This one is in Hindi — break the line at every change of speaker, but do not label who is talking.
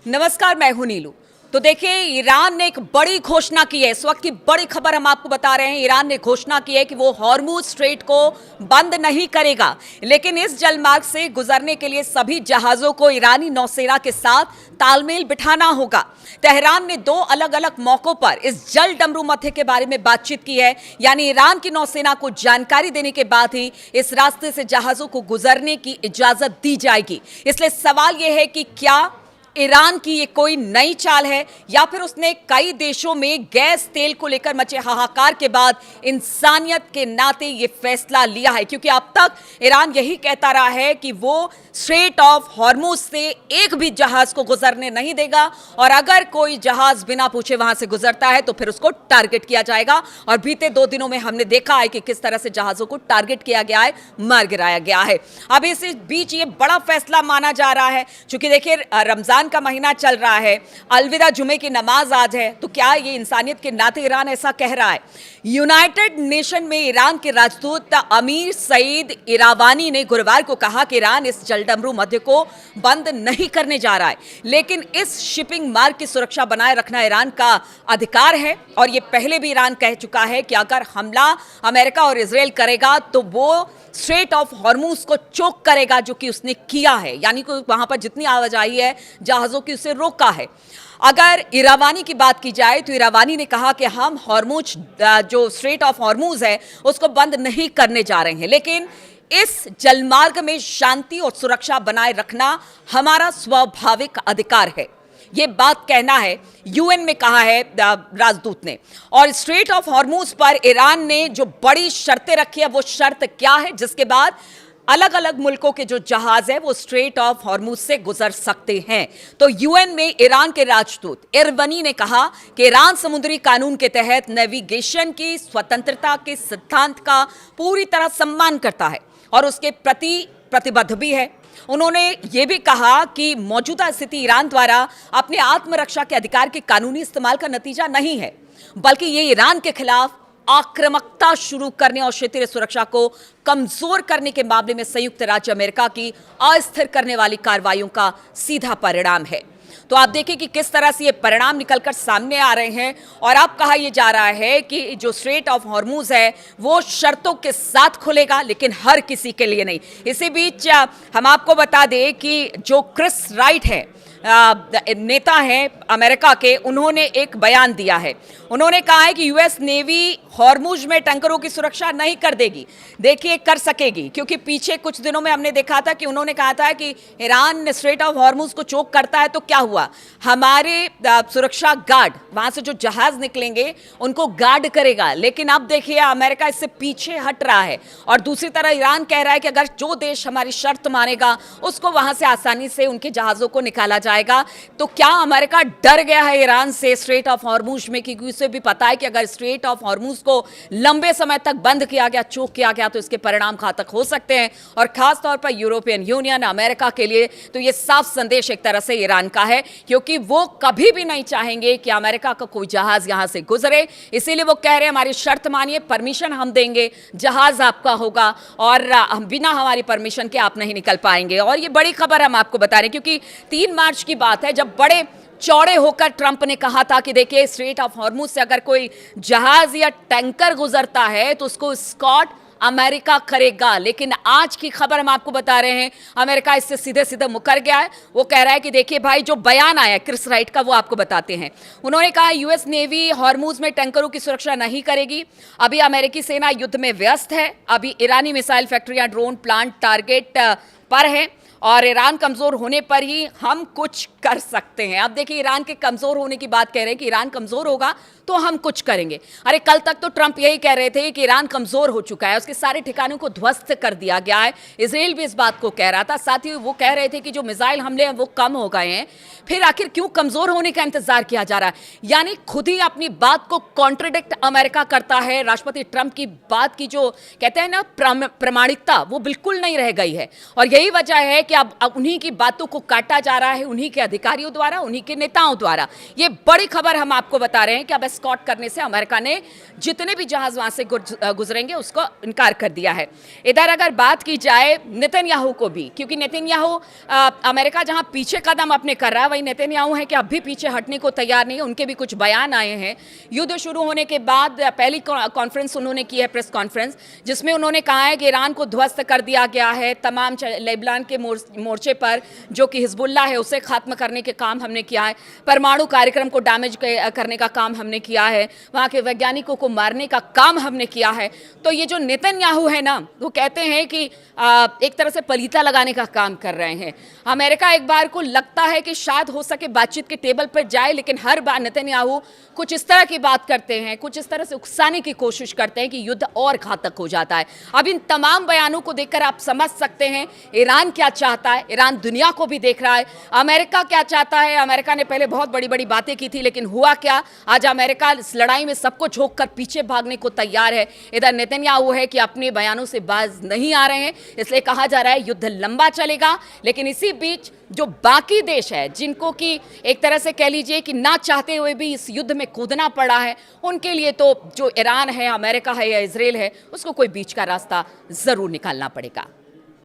नमस्कार, मैं हूं नीलू। तो देखिए, ईरान ने एक बड़ी घोषणा की है। इस वक्त की बड़ी खबर हम आपको बता रहे हैं। ईरान ने घोषणा की है कि वो हॉर्मुज स्ट्रेट को बंद नहीं करेगा, लेकिन इस जलमार्ग से गुजरने के लिए सभी जहाजों को ईरानी नौसेना के साथ तालमेल बिठाना होगा। तेहरान ने 2 अलग अलग मौकों पर इस जल डमरू मध्य के बारे में बातचीत की है, यानी ईरान की नौसेना को जानकारी देने के बाद ही इस रास्ते से जहाजों को गुजरने की इजाजत दी जाएगी। इसलिए सवाल यह है कि क्या ईरान की ये कोई नई चाल है या फिर उसने कई देशों में गैस तेल को लेकर मचे हाहाकार के बाद इंसानियत के नाते ये फैसला लिया है, क्योंकि अब तक ईरान यही कहता रहा है कि वो स्ट्रेट ऑफ हॉर्मुज से एक भी जहाज को गुजरने नहीं देगा और अगर कोई जहाज बिना पूछे वहां से गुजरता है तो फिर उसको टारगेट किया जाएगा। और बीते 2 दिनों में हमने देखा है कि किस तरह से जहाजों को टारगेट किया गया है, मार गिराया गया है। अब इस बीच ये बड़ा फैसला माना जा रहा है, क्योंकि देखिए रमजान का महीना चल रहा है, अलविदा जुमे की नमाज आज है, तो क्या ये इंसानियत के नाते ईरान ऐसा कह रहा है? यूनाइटेड नेशन में ईरान के राजदूत अमीर सईद इरावानी ने गुरुवार को कहा कि ईरान इस जलडमरू मध्य को बंद नहीं करने जा रहा है, लेकिन इस शिपिंग मार्ग की सुरक्षा बनाए रखना ईरान का अधिकार है। और ये पहले भी ईरान कह चुका है कि अगर हमला अमेरिका और इजराइल करेगा तो वो स्ट्रेट ऑफ हॉर्मुज को चोक करेगा, जो कि उसने किया है, यानी कि वहां पर जितनी आवाजाही है जहाजों की उसे रोका है। अगर इरावानी की बात की जाए तो इरावानी ने कहा कि हम हॉर्मुज जो स्ट्रेट ऑफ हॉर्मुज है उसको बंद नहीं करने जा रहे हैं, लेकिन इस जलमार्ग में शांति और सुरक्षा बनाए रखना हमारा स्वाभाविक अधिकार है। ये बात कहना है यूएन में कहा है राजदूत ने। और स्ट्रेट ऑफ हॉर्मुज पर ईरान ने जो बड़ी शर्तें रखी है, वो शर्त क्या है जिसके बाद अलग अलग मुल्कों के जो जहाज है वो स्ट्रेट ऑफ हॉर्मुज से गुजर सकते हैं। तो यूएन में ईरान के राजदूत इरवनी ने कहा कि ईरान समुद्री कानून के तहत नेविगेशन की स्वतंत्रता के सिद्धांत का पूरी तरह सम्मान करता है और उसके प्रति प्रतिबद्ध भी है। उन्होंने ये भी कहा कि मौजूदा स्थिति ईरान द्वारा अपने आत्मरक्षा के अधिकार के कानूनी इस्तेमाल का नतीजा नहीं है, बल्कि ये ईरान के खिलाफ आक्रामकता शुरू करने और क्षेत्रीय सुरक्षा को कमजोर करने के मामले में संयुक्त राज्य अमेरिका की अस्थिर करने वाली कार्रवाइयों का सीधा परिणाम है। तो आप देखिए कि किस तरह से ये परिणाम निकलकर सामने आ रहे हैं। और अब कहा यह जा रहा है कि जो स्ट्रेट ऑफ हॉर्मुज है वो शर्तों के साथ खुलेगा, लेकिन हर किसी के लिए नहीं। इसी बीच हम आपको बता दें कि जो क्रिस राइट है, नेता हैं अमेरिका के, उन्होंने एक बयान दिया है। उन्होंने कहा है कि यूएस नेवी हॉर्मुज में टैंकरों की सुरक्षा नहीं कर देगी। देखिए, कर सकेगी, क्योंकि पीछे कुछ दिनों में हमने देखा था कि उन्होंने कहा था कि ईरान स्ट्रेट ऑफ हॉर्मुज को चोक करता है तो क्या हुआ, हमारे सुरक्षा गार्ड वहां से जो जहाज निकलेंगे उनको गार्ड करेगा। लेकिन अब देखिए अमेरिका इससे पीछे हट रहा है और दूसरी तरह ईरान कह रहा है कि अगर जो देश हमारी शर्त मानेगा उसको वहां से आसानी से उनके जहाजों को निकाला जाएगा। तो क्या अमेरिका डर गया है ईरान से स्ट्रेट ऑफ हॉर्मुज में? क्योंकि उसे भी पता है कि अगर स्ट्रेट ऑफ हॉर्मुज को लंबे समय तक बंद किया गया, चोक किया गया, तो इसके परिणाम घातक हो सकते हैं। और खास तौर पर यूरोपियन यूनियन, अमेरिका के लिए तो ये साफ संदेश एक तरह से ईरान का है, क्योंकि वो कभी भी नहीं चाहेंगे कि अमेरिका का कोई जहाज यहां से गुजरे। इसीलिए वो कह रहे हैं हमारी शर्त मानिए, परमिशन हम देंगे, जहाज आपका होगा और बिना हमारी परमिशन के आप नहीं निकल पाएंगे। और ये बड़ी खबर हम आपको बता रहे हैं, क्योंकि 3 मार्च की बात है जब बड़े चौड़े होकर ट्रंप ने कहा था कि देखिए स्ट्रेट ऑफ हॉर्मुज से अगर कोई जहाज या टैंकर गुजरता है तो उसको स्कॉट अमेरिका करेगा। लेकिन आज की खबर हम आपको बता रहे हैं, अमेरिका इससे सीधे सीधे मुकर गया है। वो कह रहा है कि देखिए भाई, जो बयान आया क्रिस राइट का वो आपको बताते हैं। उन्होंने कहा यूएस नेवी हॉर्मुज में टैंकरों की सुरक्षा नहीं करेगी। अभी अमेरिकी सेना युद्ध में व्यस्त है, अभी ईरानी मिसाइल फैक्ट्रियां, ड्रोन प्लांट टारगेट पर है और ईरान कमजोर होने पर ही हम कुछ कर सकते हैं। अब देखिए, ईरान के कमजोर होने की बात कह रहे हैं कि ईरान कमजोर होगा तो हम कुछ करेंगे। अरे कल तक तो ट्रंप यही कह रहे थे कि ईरान कमजोर हो चुका है, उसके सारे ठिकानों को ध्वस्त कर दिया गया है। इजराइल भी इस बात को कह रहा था, साथ ही वो कह रहे थे कि जो मिसाइल हमले हैं वो कम हो गए हैं। फिर आखिर क्यों कमजोर होने का इंतजार किया जा रहा है? यानी खुद ही अपनी बात को कॉन्ट्रडिक्ट अमेरिका करता है। राष्ट्रपति ट्रंप की बात की जो कहते हैं ना प्रामाणिकता, वो बिल्कुल नहीं रह गई है। और यही वजह है कि अब उन्हीं की बातों को काटा जा रहा है, उन्हीं के अधिकारियों द्वारा, उन्हीं के नेताओं द्वारा। ये बड़ी खबर हम आपको बता रहे हैं कि अब एस्कॉर्ट करने से अमेरिका ने जितने भी जहाज वहां से गुजरेंगे उसको इनकार कर दिया है। इधर अगर बात की जाए नेतन्याहू को भी, क्योंकि नेतन्याहू अमेरिका जहां पीछे कदम अपने कर रहा है वही नेतन्याहू हैं कि अब भी पीछे हटने को तैयार नहीं है। उनके भी कुछ बयान आए हैं युद्ध शुरू होने के बाद। पहली कॉन्फ्रेंस उन्होंने की है, प्रेस कॉन्फ्रेंस, जिसमें उन्होंने कहा है कि ईरान को ध्वस्त कर दिया गया है। तमाम लेबनान के मोर्चे पर जो कि हिजबुल्ला है उसे खत्म करने के काम हमने किया है। परमाणु कार्यक्रम को डैमेज करने का काम हमने किया है। वहाँ के वैज्ञानिकों को मारने का काम हमने किया है। तो ये जो नेतन्याहू है ना, वो कहते हैं कि एक तरह से पलीता लगाने का काम कर रहे हैं। अमेरिका एक बार को लगता है कि शायद हो सके बातचीत के टेबल पर जाए, लेकिन हर बार नेतन्याहू कुछ इस तरह की बात करते हैं, कुछ इस तरह से उकसाने की कोशिश करते हैं कि युद्ध और घातक हो जाता है। अब इन तमाम बयानों को देखकर आप समझ सकते हैं ईरान क्या चाहता है। ईरान दुनिया को भी देख रहा है, अमेरिका क्या चाहता है। अमेरिका ने पहले बहुत बड़ी बड़ी बातें की थी, लेकिन हुआ क्या, आज अमेरिका इस लड़ाई में सबको झोंककर पीछे भागने को तैयार है। इधर नेतन्याहू है कि अपने बयानों से बाज नहीं आ रहे हैं, इसलिए कहा जा रहा है युद्ध लंबा चलेगा। लेकिन इसी बीच जो बाकी देश है, जिनको कि एक तरह से कह लीजिए कि ना चाहते हुए भी इस युद्ध में कूदना पड़ा है, उनके लिए तो जो ईरान है, अमेरिका है या इजराइल है, उसको कोई बीच का रास्ता जरूर निकालना पड़ेगा।